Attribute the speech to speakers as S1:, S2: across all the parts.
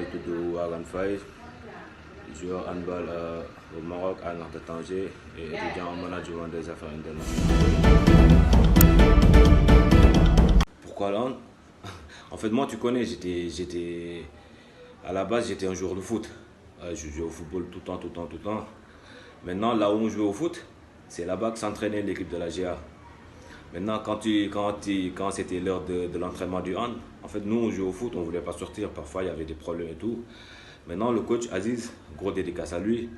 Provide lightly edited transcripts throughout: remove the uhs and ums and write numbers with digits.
S1: ngi tudd Wagan Faye, joueur handball au Maroc à Nantes Tanger et étudiant en management des affaires internationales. Pourquoi là? En fait, moi, tu connais, à la base, j'étais un joueur de foot. Je jouais au football tout le temps, tout le temps, tout le temps. Maintenant, là où on jouait au foot, c'est là-bas que s'entraînait l'équipe de la GA. Maintenant, quand c'était l'heure de l'entraînement du hand, en fait, nous, on jouait au foot, on ne voulait pas sortir. Parfois, il y avait des problèmes et tout. Maintenant, le coach Aziz, gros dédicace à lui,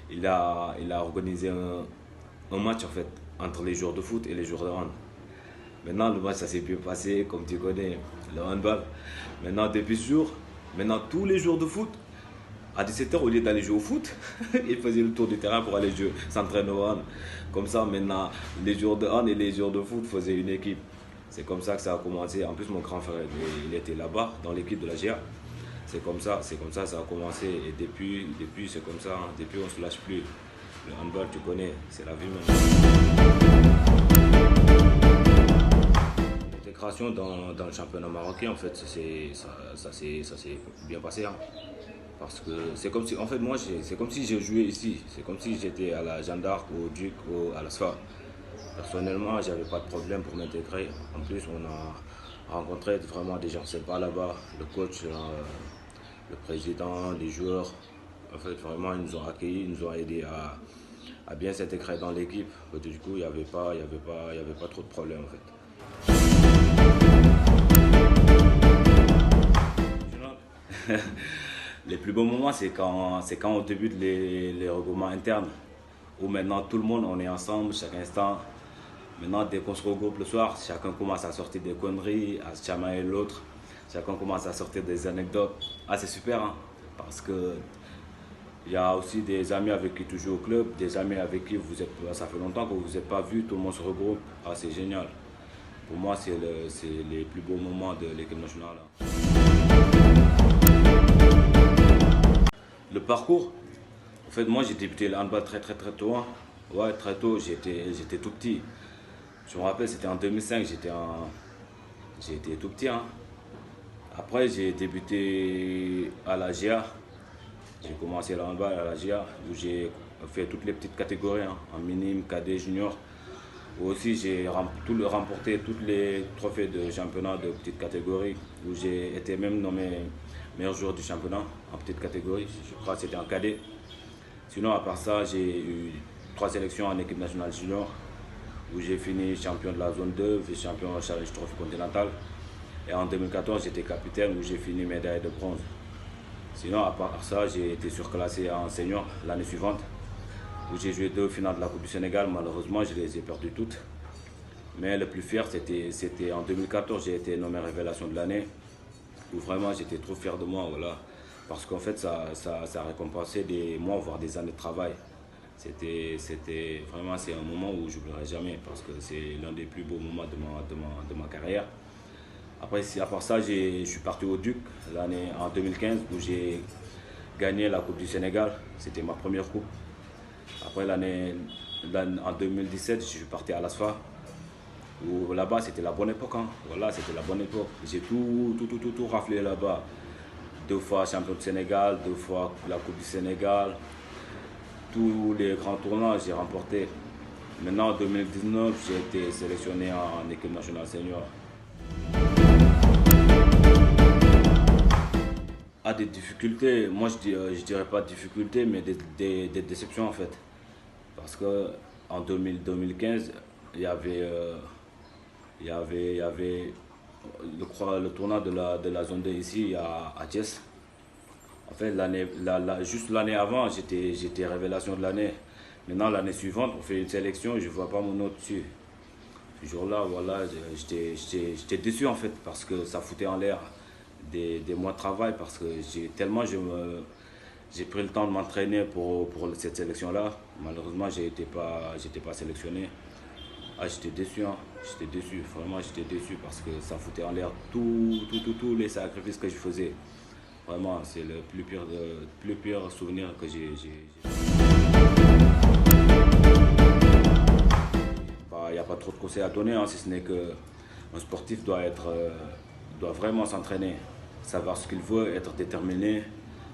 S1: il a organisé un match, en fait, entre les joueurs de foot et les joueurs de hand. Maintenant, le match, ça s'est bien passé, comme tu connais, le handball. Maintenant, depuis ce jour, tous les jours de foot, à 17h, au lieu d'aller jouer au foot, ils faisaient le tour du terrain pour aller s'entraîner au hand. Comme ça, maintenant, les joueurs de hand et les joueurs de foot faisaient une équipe. C'est comme ça que ça a commencé. En plus, mon grand frère, il était là-bas, dans l'équipe de la GA. C'est comme ça ça a commencé. Et depuis c'est comme ça. Depuis, on ne se lâche plus. Le handball, tu connais, c'est la vie même. L'intégration dans le championnat marocain, en fait, ça s'est bien passé. Hein. Parce que c'est comme si, en fait, moi, c'est comme si je jouais ici. C'est comme si j'étais à la Jeanne d'Arc, au Duc, à la SFA. Personnellement, j'avais pas de problème pour m'intégrer. En plus, on a rencontré vraiment des gens sympas là-bas. Le coach, le président, les joueurs. En fait, vraiment, ils nous ont accueillis, ils nous ont aidés à bien s'intégrer dans l'équipe. Du coup, il n'y avait pas trop de problèmes, en fait. Les plus beaux moments, c'est quand on débute les regroupements internes, où maintenant tout le monde, on est ensemble chaque instant. Maintenant, dès qu'on se regroupe le soir, chacun commence à sortir des conneries, à se chamailler l'autre. Chacun commence à sortir des anecdotes. Ah, c'est super, hein, parce que il y a aussi des amis avec qui tu joues au club, des amis avec qui ça fait longtemps que vous vous êtes pas vus, tout le monde se regroupe. Ah, c'est génial. Pour moi, c'est les plus beaux moments de l'équipe nationale. Le parcours, en fait, moi j'ai débuté le handball très tôt. Hein. Ouais, très tôt, j'étais tout petit. Je me rappelle, c'était en 2005, j'étais tout petit. Hein. Après, j'ai débuté à la GA. J'ai commencé le handball à la GA, où j'ai fait toutes les petites catégories, hein, en minime, cadet, junior. Aussi, j'ai remporté tous les trophées de championnat de petite catégorie, où j'ai été même nommé meilleur joueur du championnat en petite catégorie. Je crois que c'était en cadet. Sinon, à part ça, j'ai eu 3 sélections en équipe nationale junior, où j'ai fini champion de la zone 2, vice-champion Challenge Trophy Continental. Et en 2014, j'étais capitaine, où j'ai fini médaille de bronze. Sinon, à part ça, j'ai été surclassé en senior l'année suivante, où j'ai joué 2 finales de la Coupe du Sénégal. Malheureusement, je les ai perdues toutes. Mais le plus fier, c'était en 2014, j'ai été nommé révélation de l'année, où vraiment j'étais trop fier de moi. Voilà. Parce qu'en fait, ça récompensait des mois, voire des années de travail. C'était vraiment, c'est un moment où je n'oublierai jamais, parce que c'est l'un des plus beaux moments de ma carrière. Après, à part ça, je suis parti au Duc en 2015, où j'ai gagné la Coupe du Sénégal. C'était ma première coupe. Après, en 2017, je suis parti à l'ASFA, où là-bas, c'était la bonne époque. Hein. Voilà, c'était la bonne époque. J'ai tout raflé là-bas. 2 fois champion du Sénégal, 2 fois la Coupe du Sénégal. Tous les grands tournois, j'ai remporté. Maintenant, en 2019, j'ai été sélectionné en équipe nationale senior. Ah, des difficultés, moi je dirais pas de difficultés, mais des déceptions en fait. Parce que en 2015, il y avait le tournoi de la zone 2 ici à Thiès. En fait, juste l'année avant, j'étais révélation de l'année. Maintenant, l'année suivante, on fait une sélection et je ne vois pas mon nom dessus. Ce jour-là, voilà, j'étais déçu en fait, parce que ça foutait en l'air des mois de travail, parce que j'ai pris le temps de m'entraîner pour cette sélection-là. Malheureusement, j'étais pas sélectionné. Ah, j'étais déçu, hein. J'étais déçu, vraiment j'étais déçu, parce que ça foutait en l'air tous les sacrifices que je faisais. Vraiment, c'est le plus pire souvenir que j'ai. Il n'y a pas trop de conseils à donner, hein, si ce n'est qu'un sportif doit vraiment s'entraîner. savoir ce qu'il veut, être déterminé,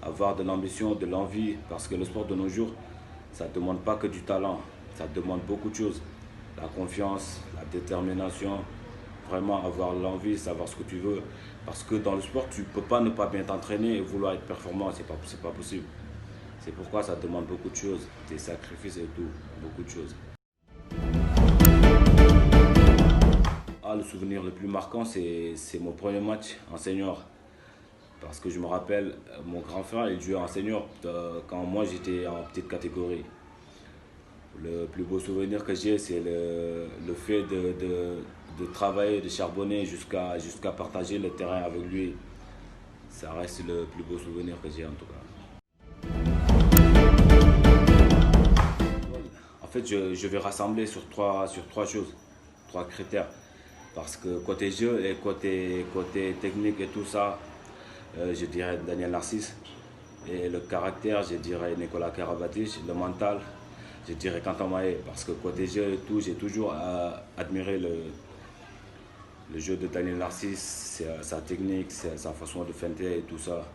S1: avoir de l'ambition, de l'envie, parce que le sport de nos jours, ça ne demande pas que du talent, ça demande beaucoup de choses. La confiance, la détermination, vraiment avoir l'envie, savoir ce que tu veux. Parce que dans le sport, tu ne peux pas ne pas bien t'entraîner et vouloir être performant, c'est pas possible. C'est pourquoi ça demande beaucoup de choses, des sacrifices et tout, beaucoup de choses. Ah, le souvenir le plus marquant, c'est mon premier match en senior. Parce que je me rappelle, mon grand frère, il jouait en senior quand moi j'étais en petite catégorie. Le plus beau souvenir que j'ai, c'est le fait de travailler, de charbonner jusqu'à partager le terrain avec lui. Ça reste le plus beau souvenir que j'ai en tout cas. En fait, je vais rassembler sur trois choses, trois critères. Parce que côté jeu et côté technique et tout ça, je dirais Daniel Narcisse. Et le caractère, je dirais Nicolas Karabatic. Le mental, je dirais Quentin Maé. Parce que côté jeu et tout, j'ai toujours admiré le jeu de Daniel Narcisse, sa technique, sa façon de feinter et tout ça.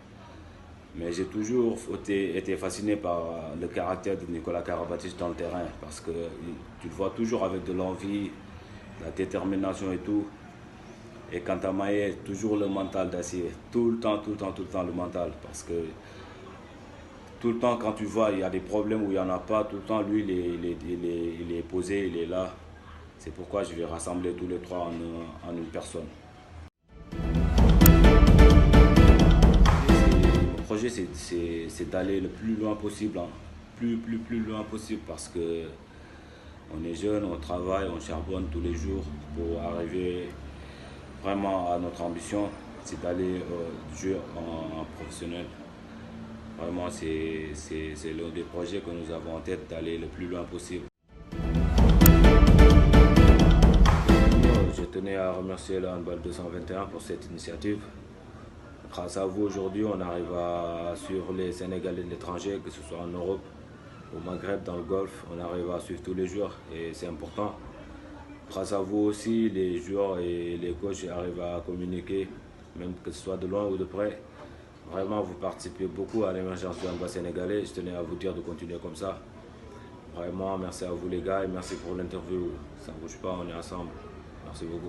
S1: Mais j'ai toujours été fasciné par le caractère de Nicolas Karabatic dans le terrain. Parce que tu le vois toujours avec de l'envie, la détermination et tout. Et quant à Maé, toujours le mental d'acier. Tout le temps le mental. Parce que tout le temps, quand tu vois, il y a des problèmes où il n'y en a pas, tout le temps, lui, il est posé, il est là. C'est pourquoi je vais rassembler tous les trois en une personne. Mon projet, c'est d'aller le plus loin possible. Hein. Plus loin possible parce que on est jeune, on travaille, on charbonne tous les jours pour arriver vraiment à notre ambition, c'est d'aller jouer en professionnel. Vraiment, c'est l'un des projets que nous avons en tête, d'aller le plus loin possible. Je tenais à remercier le Handball 221 pour cette initiative. Grâce à vous, aujourd'hui, on arrive à suivre les Sénégalais de l'étranger, que ce soit en Europe, au Maghreb, dans le Golfe. On arrive à suivre tous les jours et c'est important. Grâce à vous aussi, les joueurs et les coachs arrivent à communiquer, même que ce soit de loin ou de près. Vraiment, vous participez beaucoup à l'émergence du handball sénégalais. Je tenais à vous dire de continuer comme ça. Vraiment, merci à vous les gars et merci pour l'interview. Ça ne bouge pas, on est ensemble. Merci beaucoup.